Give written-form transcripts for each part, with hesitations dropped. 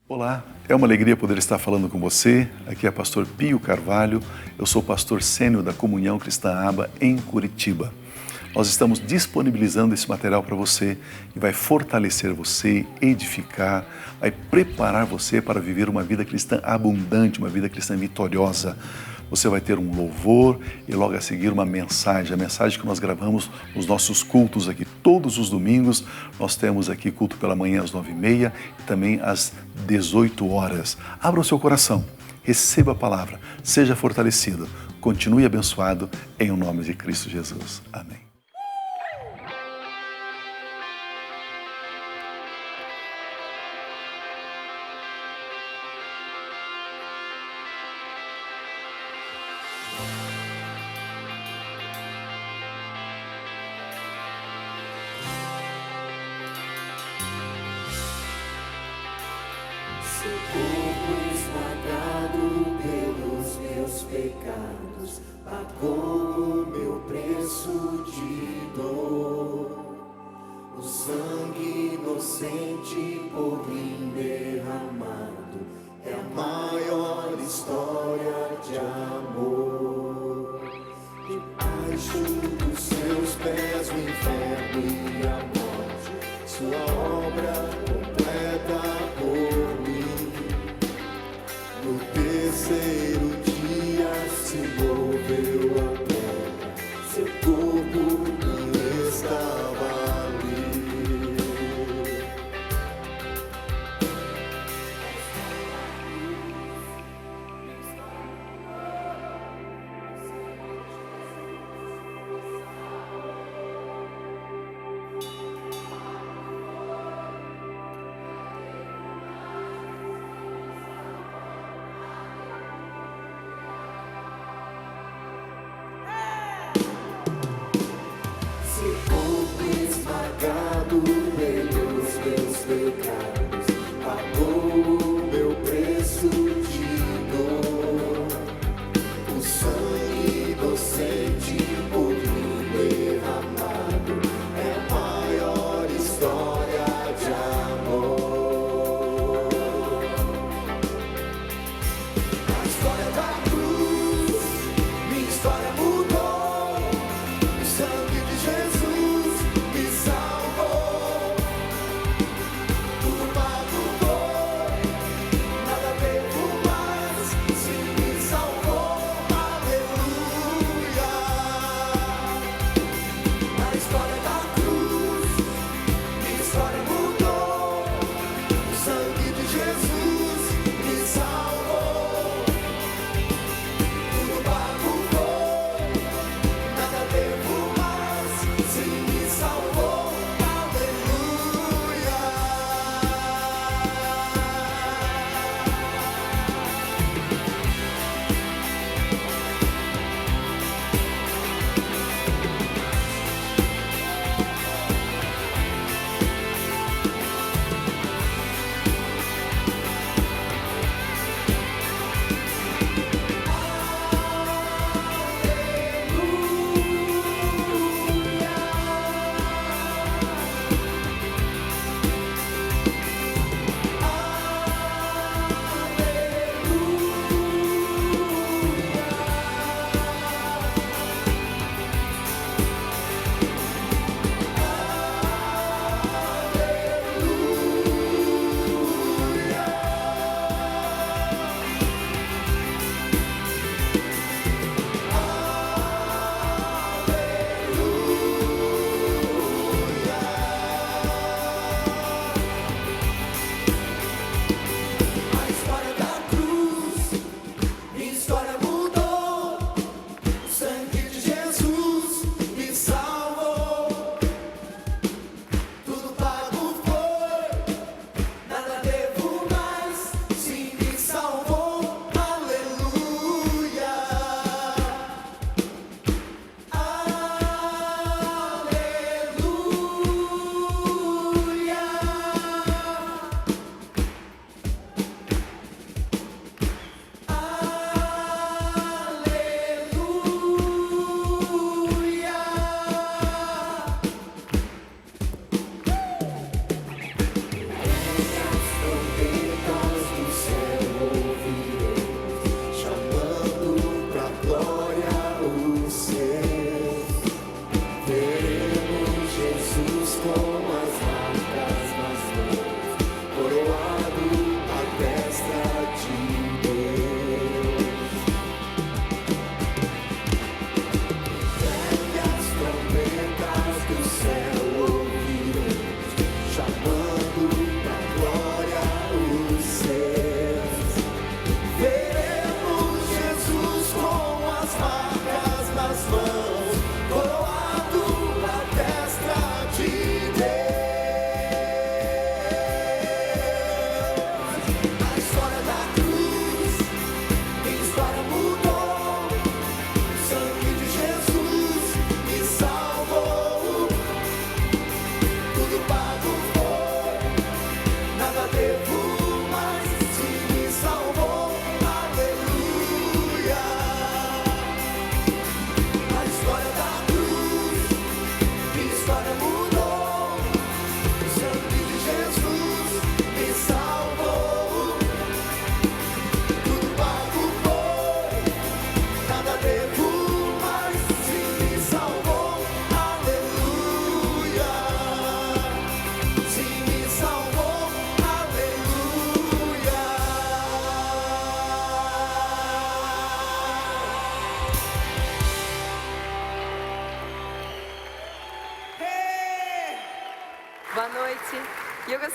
Olá, é uma alegria poder estar falando com você. Aqui é pastor Pio Carvalho, eu sou pastor sênior da Comunhão Cristã Aba em Curitiba. Nós estamos disponibilizando esse material para você e vai fortalecer você, edificar, vai preparar você para viver uma vida cristã abundante, uma vida cristã vitoriosa. Você vai ter um louvor e logo a seguir uma mensagem, a mensagem que nós gravamos nos nossos cultos aqui. Todos os domingos nós temos aqui culto pela manhã às 9h30 e também às 18 horas. Abra o seu coração, receba a palavra, seja fortalecido, continue abençoado em o nome de Cristo Jesus. Amém. Seu corpo esmagado pelos meus pecados, pagou o meu preço de dor. O sangue inocente por mim derramado é a maior história de amor. Debaixo dos seus pés o inferno e a morte, sua obra completa por mim. No terceiro dia se moveu a terra, seu corpo estava ali.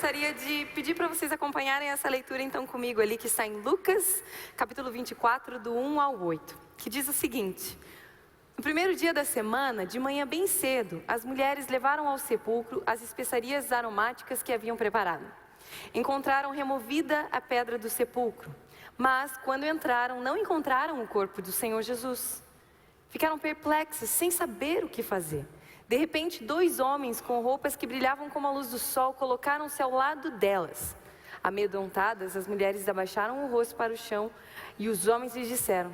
gostaria de pedir para vocês acompanharem essa leitura então comigo ali, que está em Lucas, capítulo 24, do 1 ao 8, que diz o seguinte: no primeiro dia da semana, de manhã bem cedo, as mulheres levaram ao sepulcro as especiarias aromáticas que haviam preparado. Encontraram removida a pedra do sepulcro, mas quando entraram, não encontraram o corpo do Senhor Jesus. Ficaram perplexas, sem saber o que fazer. De repente, 2 homens com roupas que brilhavam como a luz do sol colocaram-se ao lado delas. Amedrontadas, as mulheres abaixaram o rosto para o chão e os homens lhes disseram: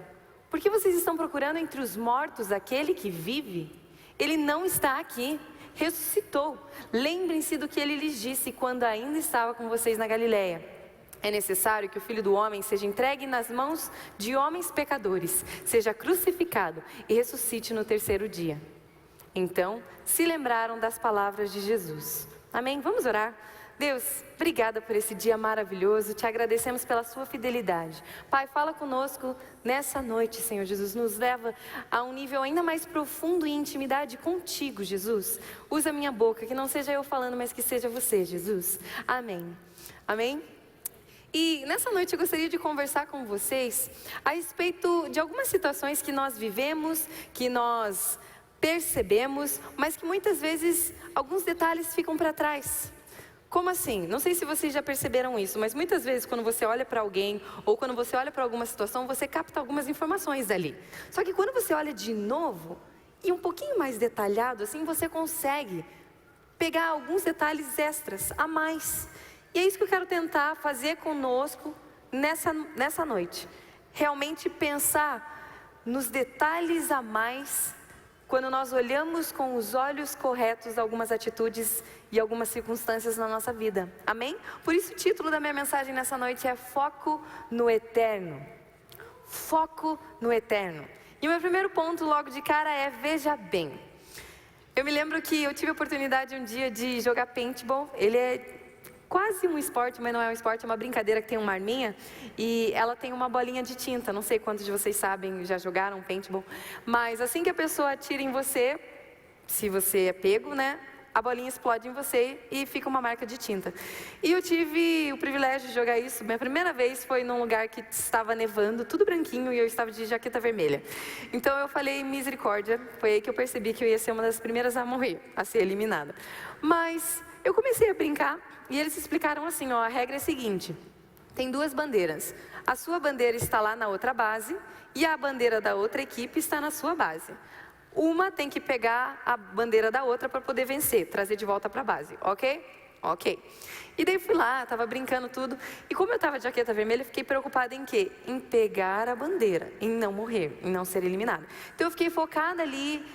por que vocês estão procurando entre os mortos aquele que vive? Ele não está aqui, ressuscitou. Lembrem-se do que ele lhes disse quando ainda estava com vocês na Galileia. É necessário que o Filho do Homem seja entregue nas mãos de homens pecadores, seja crucificado e ressuscite no 3º dia. Então, se lembraram das palavras de Jesus. Amém? Vamos orar? Deus, obrigada por esse dia maravilhoso, te agradecemos pela sua fidelidade. Pai, fala conosco nessa noite, Senhor Jesus, nos leva a um nível ainda mais profundo e intimidade contigo, Jesus. Usa a minha boca, que não seja eu falando, mas que seja você, Jesus. Amém. Amém? E nessa noite eu gostaria de conversar com vocês a respeito de algumas situações que nós vivemos, que nós percebemos, mas que muitas vezes alguns detalhes ficam para trás. Como assim? Não sei se vocês já perceberam isso, mas muitas vezes quando você olha para alguém ou quando você olha para alguma situação, você capta algumas informações dali. Só que quando você olha de novo e um pouquinho mais detalhado, assim, você consegue pegar alguns detalhes extras a mais. E é isso que eu quero tentar fazer conosco nessa noite. Realmente pensar nos detalhes a mais quando nós olhamos com os olhos corretos algumas atitudes e algumas circunstâncias na nossa vida. Amém? Por isso o título da minha mensagem nessa noite é Foco no Eterno. Foco no Eterno. E o meu primeiro ponto logo de cara é: veja bem. Eu me lembro que eu tive a oportunidade um dia de jogar paintball. Ele é quase um esporte, mas não é um esporte, é uma brincadeira que tem uma arminha e ela tem uma bolinha de tinta. Não sei quantos de vocês sabem, já jogaram paintball, mas assim que a pessoa atira em você, se você é pego, né, a bolinha explode em você e fica uma marca de tinta. E eu tive o privilégio de jogar isso. Minha primeira vez foi num lugar que estava nevando, tudo branquinho, e eu estava de jaqueta vermelha. Então eu falei, misericórdia, foi aí que eu percebi que eu ia ser uma das primeiras a morrer, a ser eliminada. Mas eu comecei a brincar e eles explicaram assim, ó, a regra é a seguinte: tem 2 bandeiras. A sua bandeira está lá na outra base e a bandeira da outra equipe está na sua base. Uma tem que pegar a bandeira da outra para poder vencer, trazer de volta para a base, ok? Ok. E daí fui lá, estava brincando tudo. E como eu estava de jaqueta vermelha, eu fiquei preocupada em quê? Em pegar a bandeira, em não morrer, em não ser eliminada. Então eu fiquei focada ali,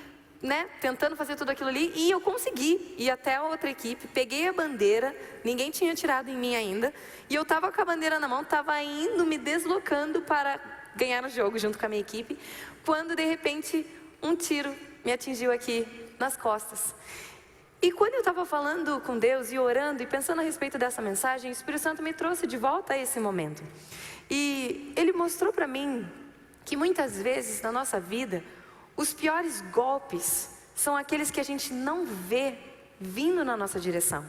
né, tentando fazer tudo aquilo ali, e eu consegui ir até a outra equipe, peguei a bandeira, ninguém tinha tirado em mim ainda, e eu estava com a bandeira na mão, estava indo, me deslocando para ganhar o jogo junto com a minha equipe, quando de repente um tiro me atingiu aqui nas costas. E quando eu estava falando com Deus e orando e pensando a respeito dessa mensagem, o Espírito Santo me trouxe de volta a esse momento. E Ele mostrou para mim que muitas vezes na nossa vida, os piores golpes são aqueles que a gente não vê vindo na nossa direção.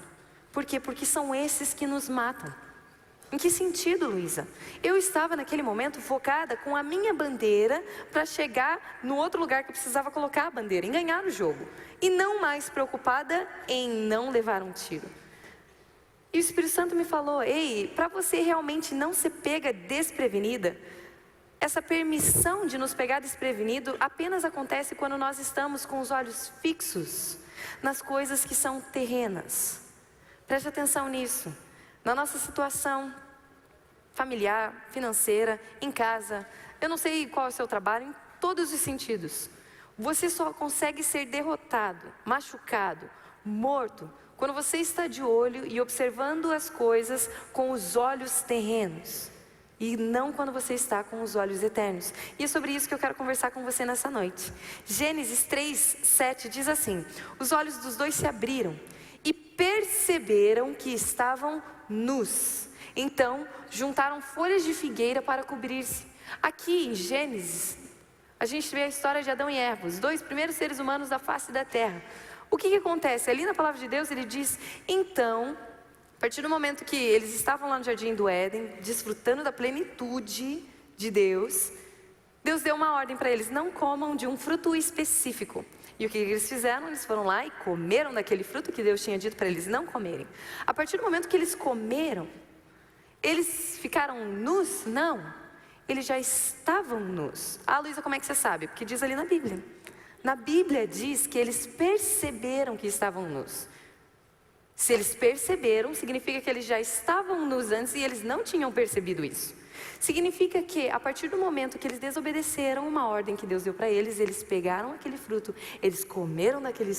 Por quê? Porque são esses que nos matam. Em que sentido, Luísa? Eu estava naquele momento focada com a minha bandeira para chegar no outro lugar que eu precisava colocar a bandeira, em ganhar o jogo. E não mais preocupada em não levar um tiro. E o Espírito Santo me falou, ei, para você realmente não ser pega desprevenida, essa permissão de nos pegar desprevenido apenas acontece quando nós estamos com os olhos fixos nas coisas que são terrenas. Preste atenção nisso. Na nossa situação familiar, financeira, em casa, eu não sei qual é o seu trabalho, em todos os sentidos. Você só consegue ser derrotado, machucado, morto, quando você está de olho e observando as coisas com os olhos terrenos. E não quando você está com os olhos eternos. E é sobre isso que eu quero conversar com você nessa noite. Gênesis 3:7 diz assim: os olhos dos 2 se abriram e perceberam que estavam nus. Então juntaram folhas de figueira para cobrir-se. Aqui em Gênesis, a gente vê a história de Adão e Eva, os 2 primeiros seres humanos da face da terra. O que acontece? Ali na palavra de Deus ele diz: então partir do momento que eles estavam lá no jardim do Éden, desfrutando da plenitude de Deus, Deus deu uma ordem para eles: não comam de um fruto específico. E o que eles fizeram? Eles foram lá e comeram daquele fruto que Deus tinha dito para eles não comerem. A partir do momento que eles comeram, eles ficaram nus? Não, eles já estavam nus. Ah, Luísa, como é que você sabe? Porque diz ali na Bíblia. Na Bíblia diz que eles perceberam que estavam nus. Se eles perceberam, significa que eles já estavam nus antes e eles não tinham percebido isso. Significa que a partir do momento que eles desobedeceram uma ordem que Deus deu para eles, eles pegaram aquele fruto, eles comeram daquele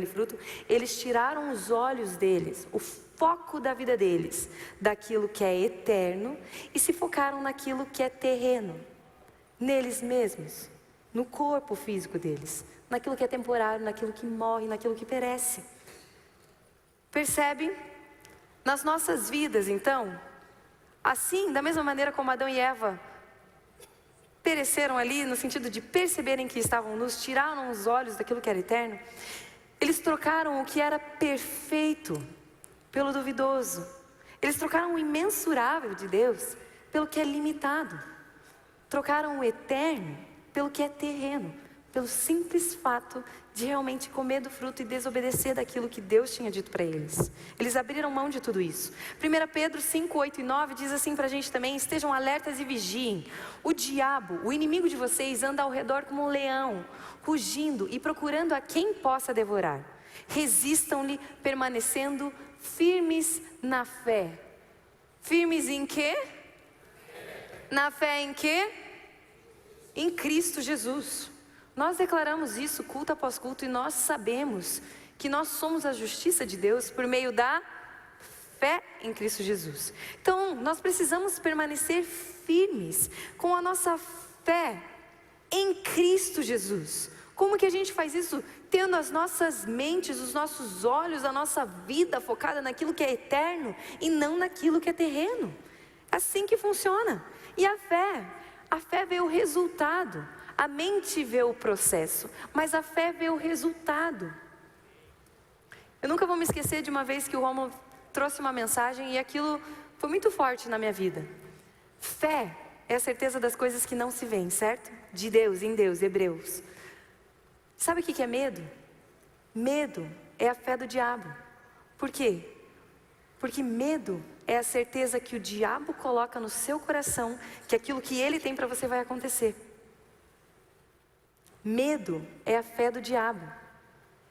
fruto, eles tiraram os olhos deles, o foco da vida deles, daquilo que é eterno, e se focaram naquilo que é terreno, neles mesmos, no corpo físico deles, naquilo que é temporário, naquilo que morre, naquilo que perece. Percebe? Nas nossas vidas, então, assim, da mesma maneira como Adão e Eva pereceram ali, no sentido de perceberem que estavam nus, tiraram os olhos daquilo que era eterno, eles trocaram o que era perfeito pelo duvidoso. Eles trocaram o imensurável de Deus pelo que é limitado. Trocaram o eterno pelo que é terreno, pelo simples fato de realmente comer do fruto e desobedecer daquilo que Deus tinha dito para eles. Eles abriram mão de tudo isso. 1 Pedro 5, 8 e 9 diz assim para a gente também: estejam alertas e vigiem. O diabo, o inimigo de vocês, anda ao redor como um leão, rugindo e procurando a quem possa devorar. Resistam-lhe, permanecendo firmes na fé. Firmes em quê? Na fé em quê? Em Cristo Jesus. Nós declaramos isso culto após culto e nós sabemos que nós somos a justiça de Deus por meio da fé em Cristo Jesus. Então, nós precisamos permanecer firmes com a nossa fé em Cristo Jesus. Como que a gente faz isso? Tendo as nossas mentes, os nossos olhos, a nossa vida focada naquilo que é eterno e não naquilo que é terreno. Assim que funciona. E a fé vê o resultado. A mente vê o processo, mas a fé vê o resultado. Eu nunca vou me esquecer de uma vez que o Romulo trouxe uma mensagem e aquilo foi muito forte na minha vida. Fé é a certeza das coisas que não se veem, certo? De Deus, em Deus, Hebreus. Sabe o que é medo? Medo é a fé do diabo. Por quê? Porque medo é a certeza que o diabo coloca no seu coração que aquilo que ele tem para você vai acontecer. Medo é a fé do diabo.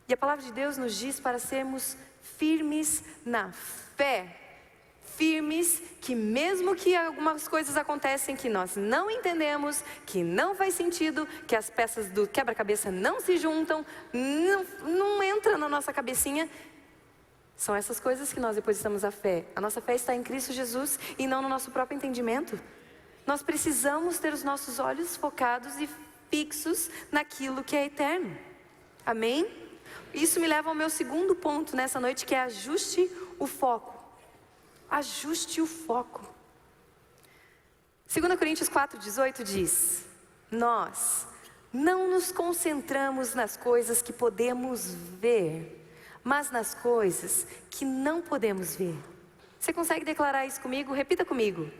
E a palavra de Deus nos diz para sermos firmes na fé. Firmes que mesmo que algumas coisas acontecem que nós não entendemos, que não faz sentido, que as peças do quebra-cabeça não se juntam, não entra na nossa cabecinha, são essas coisas que nós depositamos a fé. A nossa fé está em Cristo Jesus e não no nosso próprio entendimento. Nós precisamos ter os nossos olhos focados e fixos naquilo que é eterno. Amém? Isso me leva ao meu segundo ponto nessa noite, que é ajuste o foco. Ajuste o foco. 2 Coríntios 4,18 diz: nós não nos concentramos nas coisas que podemos ver, mas nas coisas que não podemos ver. Você consegue declarar isso comigo? Repita comigo.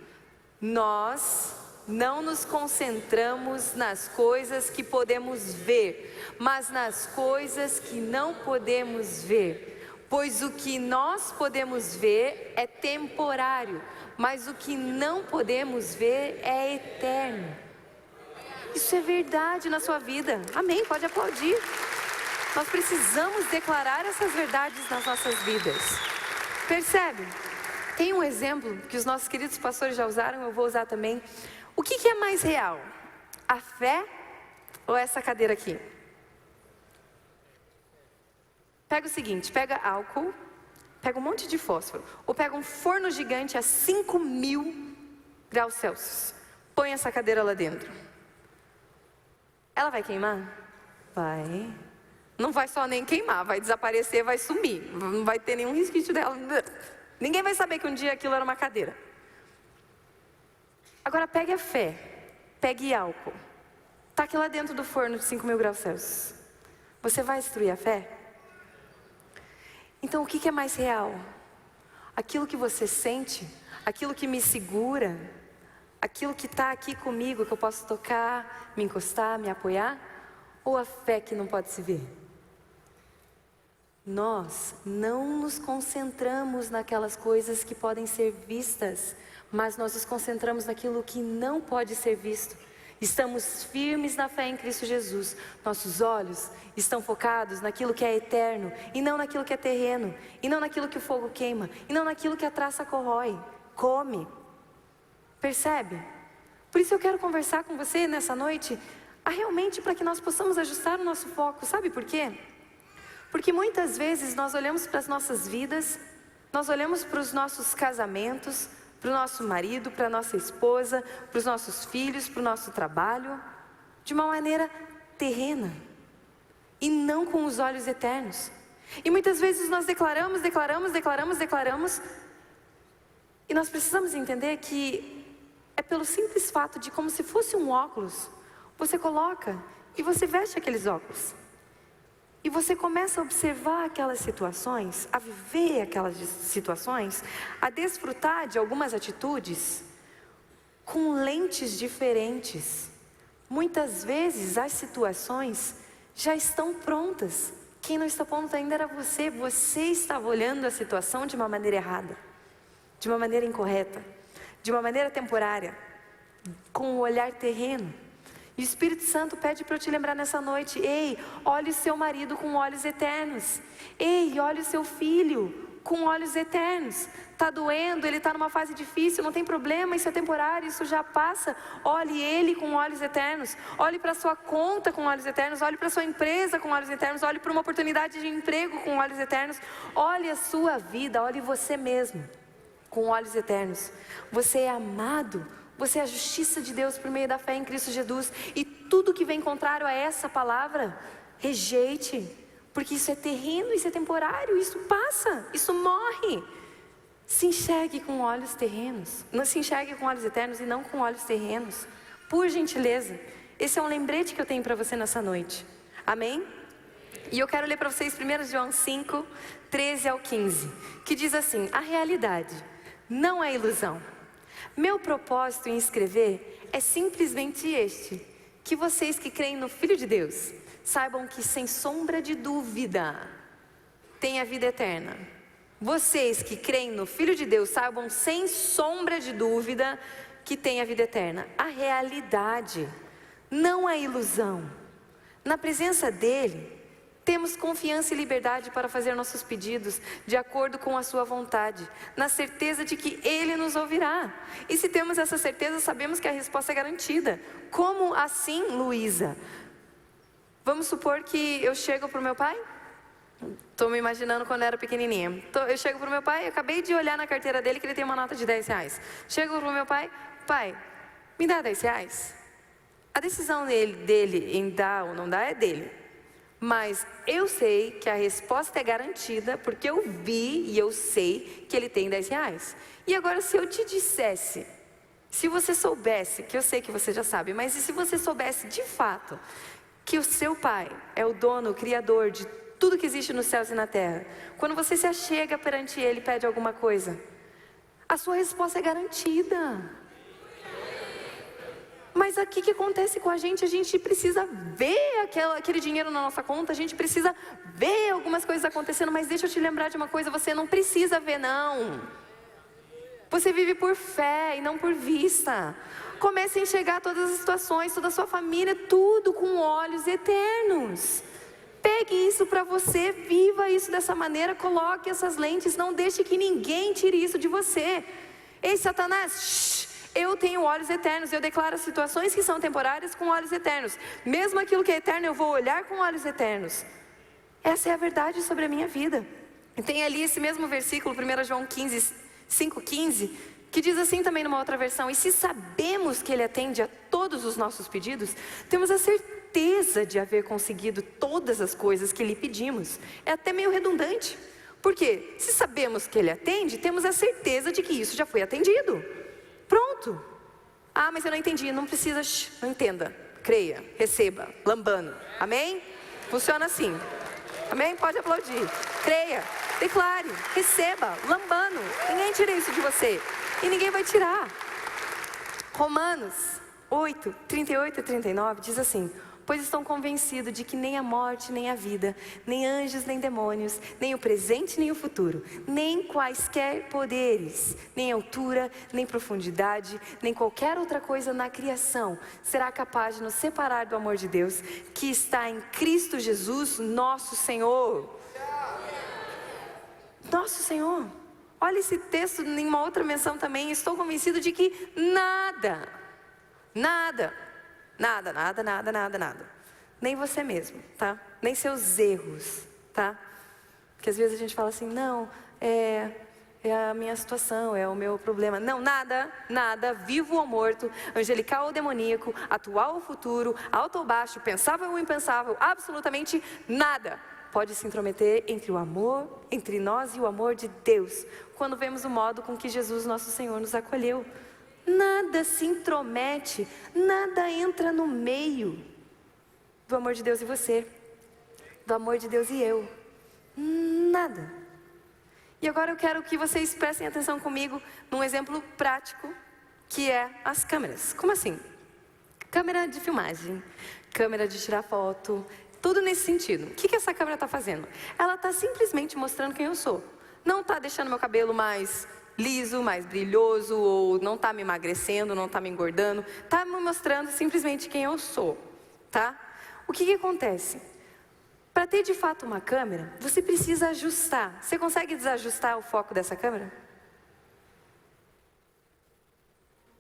Nós não nos concentramos nas coisas que podemos ver, mas nas coisas que não podemos ver. Pois o que nós podemos ver é temporário, mas o que não podemos ver é eterno. Isso é verdade na sua vida. Amém, pode aplaudir. Nós precisamos declarar essas verdades nas nossas vidas. Percebe? Tem um exemplo que os nossos queridos pastores já usaram, eu vou usar também. O que é mais real? A fé ou essa cadeira aqui? Pega o seguinte, pega álcool, pega um monte de fósforo, ou pega um forno gigante a 5.000 graus Celsius. Põe essa cadeira lá dentro. Ela vai queimar? Vai. Não vai só nem queimar, vai desaparecer, vai sumir. Não vai ter nenhum resquício dela. Ninguém vai saber que um dia aquilo era uma cadeira. Agora pegue a fé, pegue álcool, taque lá dentro do forno de 5.000 graus Celsius. Você vai destruir a fé? Então o que é mais real? Aquilo que você sente, aquilo que me segura, aquilo que está aqui comigo, que eu posso tocar, me encostar, me apoiar? Ou a fé que não pode se ver? Nós não nos concentramos naquelas coisas que podem ser vistas, mas nós nos concentramos naquilo que não pode ser visto. Estamos firmes na fé em Cristo Jesus. Nossos olhos estão focados naquilo que é eterno, e não naquilo que é terreno, e não naquilo que o fogo queima, e não naquilo que a traça corrói, come. Percebe? Por isso eu quero conversar com você nessa noite, realmente para que nós possamos ajustar o nosso foco. Sabe por quê? Porque muitas vezes nós olhamos para as nossas vidas, nós olhamos para os nossos casamentos, para o nosso marido, para a nossa esposa, para os nossos filhos, para o nosso trabalho, de uma maneira terrena, e não com os olhos eternos. E muitas vezes nós declaramos, e nós precisamos entender que é pelo simples fato de, como se fosse um óculos, você coloca e você veste aqueles óculos. E você começa a observar aquelas situações, a viver aquelas situações, a desfrutar de algumas atitudes com lentes diferentes. Muitas vezes as situações já estão prontas. Quem não está pronto ainda era você. Você estava olhando a situação de uma maneira errada, de uma maneira incorreta, de uma maneira temporária, com um olhar terreno. E o Espírito Santo pede para eu te lembrar nessa noite: ei, olhe o seu marido com olhos eternos. Ei, olhe o seu filho com olhos eternos. Está doendo, ele está numa fase difícil, não tem problema, isso é temporário, isso já passa. Olhe ele com olhos eternos. Olhe para a sua conta com olhos eternos. Olhe para a sua empresa com olhos eternos. Olhe para uma oportunidade de emprego com olhos eternos. Olhe a sua vida, olhe você mesmo com olhos eternos. Você é amado. Você é a justiça de Deus por meio da fé em Cristo Jesus. E tudo que vem contrário a essa palavra, rejeite. Porque isso é terreno, isso é temporário, isso passa, isso morre. Se enxergue com olhos terrenos. Não se enxergue com olhos eternos e não com olhos terrenos. Por gentileza. Esse é um lembrete que eu tenho para você nessa noite. Amém? E eu quero ler para vocês 1 João 5, 13 ao 15. Que diz assim: a realidade não é ilusão. Meu propósito em escrever é simplesmente este: que vocês que creem no Filho de Deus saibam que, sem sombra de dúvida, têm a vida eterna. Vocês que creem no Filho de Deus saibam, sem sombra de dúvida, que têm a vida eterna. A realidade não é ilusão. Na presença dele, temos confiança e liberdade para fazer nossos pedidos de acordo com a sua vontade, na certeza de que ele nos ouvirá. E se temos essa certeza, sabemos que a resposta é garantida. Como assim, Luísa? Vamos supor que eu chego para o meu pai? Estou me imaginando quando eu era pequenininha. Eu chego para o meu pai, eu acabei de olhar na carteira dele que ele tem uma nota de R$10. Chego para o meu pai: pai, me dá R$10. A decisão dele em dar ou não dar é dele. Mas eu sei que a resposta é garantida, porque eu vi e eu sei que ele tem R$10. E agora, se eu te dissesse, se você soubesse, que eu sei que você já sabe, mas e se você soubesse de fato que o seu pai é o dono, o criador de tudo que existe nos céus e na terra, quando você se achega perante ele e pede alguma coisa, a sua resposta é garantida. Mas aqui o que acontece com a gente precisa ver aquele dinheiro na nossa conta, a gente precisa ver algumas coisas acontecendo, mas deixa eu te lembrar de uma coisa: você não precisa ver, não. Você vive por fé e não por vista. Comece a enxergar todas as situações, toda a sua família, tudo com olhos eternos. Pegue isso para você, viva isso dessa maneira, coloque essas lentes, não deixe que ninguém tire isso de você. Ei, Satanás, eu tenho olhos eternos, eu declaro situações que são temporárias com olhos eternos. Mesmo aquilo que é eterno, eu vou olhar com olhos eternos. Essa é a verdade sobre a minha vida. E tem ali esse mesmo versículo, 1 João 5,15, que diz assim também numa outra versão: e se sabemos que ele atende a todos os nossos pedidos, temos a certeza de haver conseguido todas as coisas que lhe pedimos. É até meio redundante, porque se sabemos que ele atende, temos a certeza de que isso já foi atendido. Pronto. Ah, mas eu não entendi. Não precisa, não entenda. Creia, receba, lambando. Amém? Funciona assim. Amém? Pode aplaudir. Creia. declare, receba, lambano. Ninguém tira isso de você. E ninguém vai tirar. Romanos 8, 38 e 39 diz assim: pois estão convencidos de que nem a morte, nem a vida, nem anjos, nem demônios, nem o presente, nem o futuro, nem quaisquer poderes, nem altura, nem profundidade, nem qualquer outra coisa na criação será capaz de nos separar do amor de Deus que está em Cristo Jesus, nosso Senhor. Nosso Senhor. Olha esse texto em uma outra menção também. Estou convencido de que nada, nem você mesmo, tá? Nem seus erros, tá? Porque às vezes a gente fala assim, não, é a minha situação, é o meu problema. Não, nada, vivo ou morto, angelical ou demoníaco, atual ou futuro, alto ou baixo, pensável ou impensável, absolutamente nada pode se intrometer entre o amor, entre nós e o amor de Deus, quando vemos o modo com que Jesus, nosso Senhor, nos acolheu. Nada se intromete, nada entra no meio do amor de Deus e você, do amor de Deus e eu. Nada. E agora eu quero que vocês prestem atenção comigo num exemplo prático, que é as câmeras. Como assim? Câmera de filmagem, câmera de tirar foto, tudo nesse sentido. O que essa câmera está fazendo? Ela está simplesmente mostrando quem eu sou. Não está deixando meu cabelo mais liso, mais brilhoso, ou não está me emagrecendo, não está me engordando. Está me mostrando simplesmente quem eu sou, tá? O que acontece? Para ter de fato uma câmera, você precisa ajustar. Você consegue desajustar o foco dessa câmera?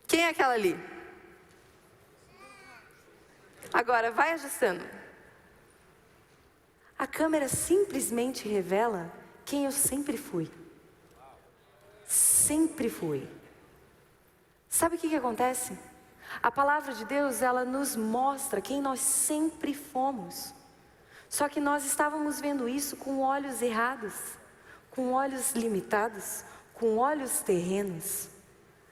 Quem é aquela ali? Agora, vai ajustando. A câmera simplesmente revela quem eu sempre fui. Sempre fui. Sabe o que acontece? A palavra de Deus, ela nos mostra quem nós sempre fomos. Só que nós estávamos vendo isso com olhos errados, com olhos limitados, com olhos terrenos.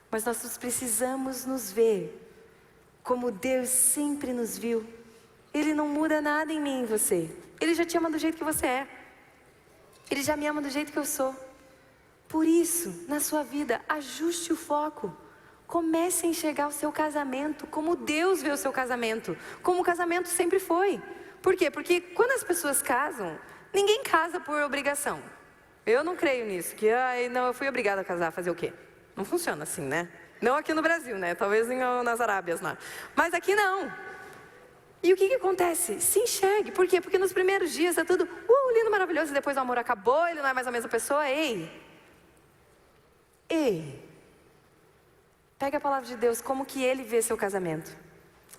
Mas nós precisamos nos ver como Deus sempre nos viu. Ele não muda nada em mim e em você. Ele já te ama do jeito que você é. Ele já me ama do jeito que eu sou. Por isso, na sua vida, ajuste o foco. Comece a enxergar o seu casamento como Deus vê o seu casamento, como o casamento sempre foi. Por quê? Porque quando as pessoas casam, ninguém casa por obrigação. Eu não creio nisso, que não, eu fui obrigada a casar, fazer o quê? Não funciona assim, né? Não aqui no Brasil, né? Talvez nas Arábias lá. Mas aqui não. E o que acontece? Se enxergue. Por quê? Porque nos primeiros dias é tudo lindo, maravilhoso, e depois o amor acabou, ele não é mais a mesma pessoa. Ei! Pega a palavra de Deus, como que ele vê seu casamento.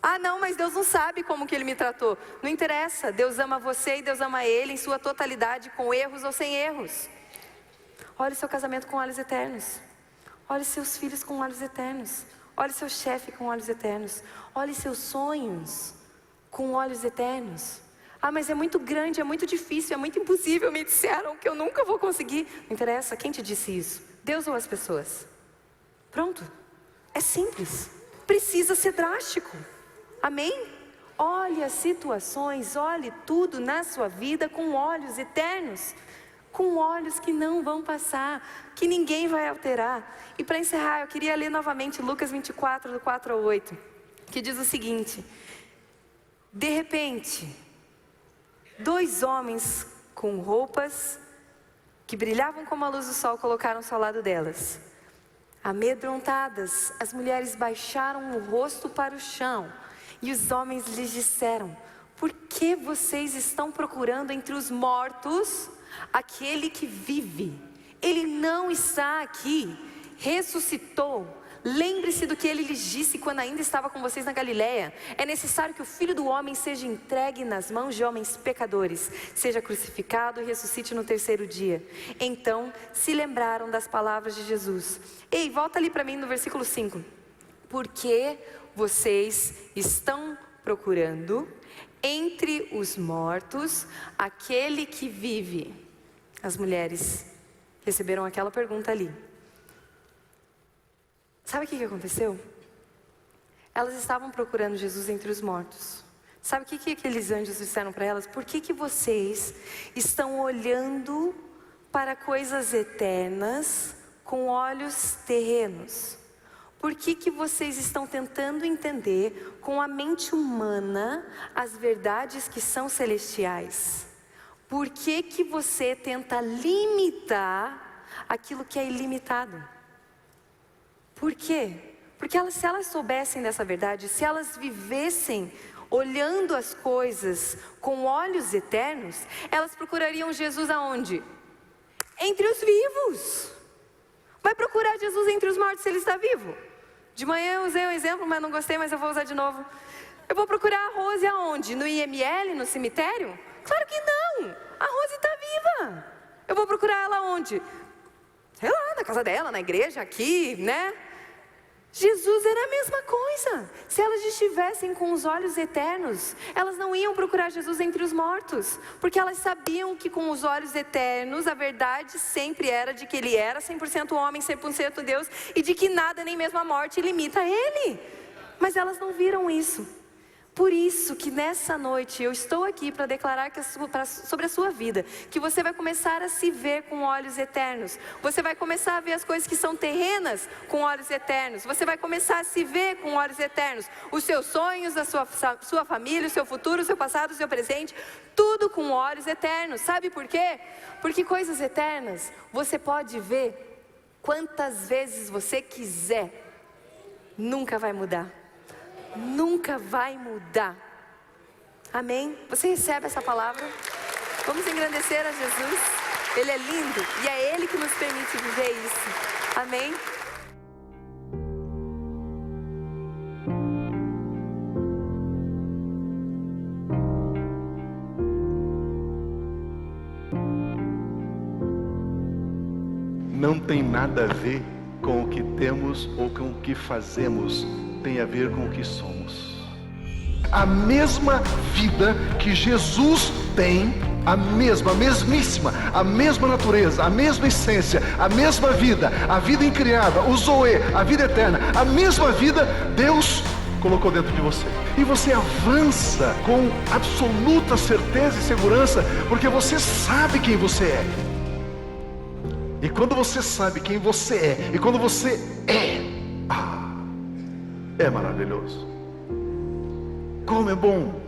Ah não, mas Deus não sabe como que ele me tratou. Não interessa, Deus ama você e Deus ama ele em sua totalidade, com erros ou sem erros. Olhe seu casamento com olhos eternos. Olhe seus filhos com olhos eternos. Olhe seu chefe com olhos eternos. Olhe seus sonhos com olhos eternos. Ah, mas é muito grande, é muito difícil, é muito impossível. Me disseram que eu nunca vou conseguir. Não interessa, quem te disse isso? Deus ou as pessoas? Pronto. É simples. Precisa ser drástico. Amém? Olhe as situações, olhe tudo na sua vida com olhos eternos. Com olhos que não vão passar, que ninguém vai alterar. E para encerrar, eu queria ler novamente Lucas 24, do 4 ao 8, que diz o seguinte: de repente, 2 homens com roupas que brilhavam como a luz do sol colocaram-se ao lado delas. Amedrontadas, as mulheres baixaram o rosto para o chão, e os homens lhes disseram: por que vocês estão procurando entre os mortos aquele que vive? Ele não está aqui, ressuscitou. Lembre-se do que ele lhes disse quando ainda estava com vocês na Galileia. É necessário que o Filho do Homem seja entregue nas mãos de homens pecadores, seja crucificado e ressuscite no 3º dia. Então se lembraram das palavras de Jesus. Ei, volta ali para mim no versículo 5. Porque vocês estão procurando entre os mortos aquele que vive. As mulheres receberam aquela pergunta ali. Sabe o que aconteceu? Elas estavam procurando Jesus entre os mortos. Sabe o que aqueles anjos disseram para elas? Por que vocês estão olhando para coisas eternas com olhos terrenos? Por que vocês estão tentando entender com a mente humana as verdades que são celestiais? Por que você tenta limitar aquilo que é ilimitado? Por quê? Porque se elas soubessem dessa verdade, se elas vivessem olhando as coisas com olhos eternos, elas procurariam Jesus aonde? Entre os vivos. Vai procurar Jesus entre os mortos se ele está vivo? De manhã eu usei um exemplo, mas não gostei, mas eu vou usar de novo. Eu vou procurar a Rose aonde? No IML, no cemitério? Claro que não! A Rose está viva! Eu vou procurar ela onde? Sei lá, na casa dela, na igreja, aqui, né? Jesus era a mesma coisa. Se elas estivessem com os olhos eternos, elas não iam procurar Jesus entre os mortos, porque elas sabiam que com os olhos eternos, a verdade sempre era de que ele era 100% homem, 100% Deus, e de que nada, nem mesmo a morte, limita ele. Mas elas não viram isso. Por isso que nessa noite eu estou aqui para declarar sobre a sua vida, que você vai começar a se ver com olhos eternos. Você vai começar a ver as coisas que são terrenas com olhos eternos. Você vai começar a se ver com olhos eternos. Os seus sonhos, a sua família, o seu futuro, o seu passado, o seu presente, tudo com olhos eternos. Sabe por quê? Porque coisas eternas você pode ver quantas vezes você quiser. Nunca vai mudar. Nunca vai mudar. Amém? Você recebe essa palavra? Vamos engrandecer a Jesus. Ele é lindo e é Ele que nos permite viver isso. Amém? Não tem nada a ver com o que temos ou com o que fazemos, tem a ver com o que somos. A mesma vida que Jesus tem, a mesmíssima, a mesma natureza, a mesma essência, a mesma vida, a vida incriada, o Zoe, a vida eterna, a mesma vida Deus colocou dentro de você. E você avança com absoluta certeza e segurança, porque você sabe quem você é. E quando você sabe quem você é, e quando você é maravilhoso. Como é bom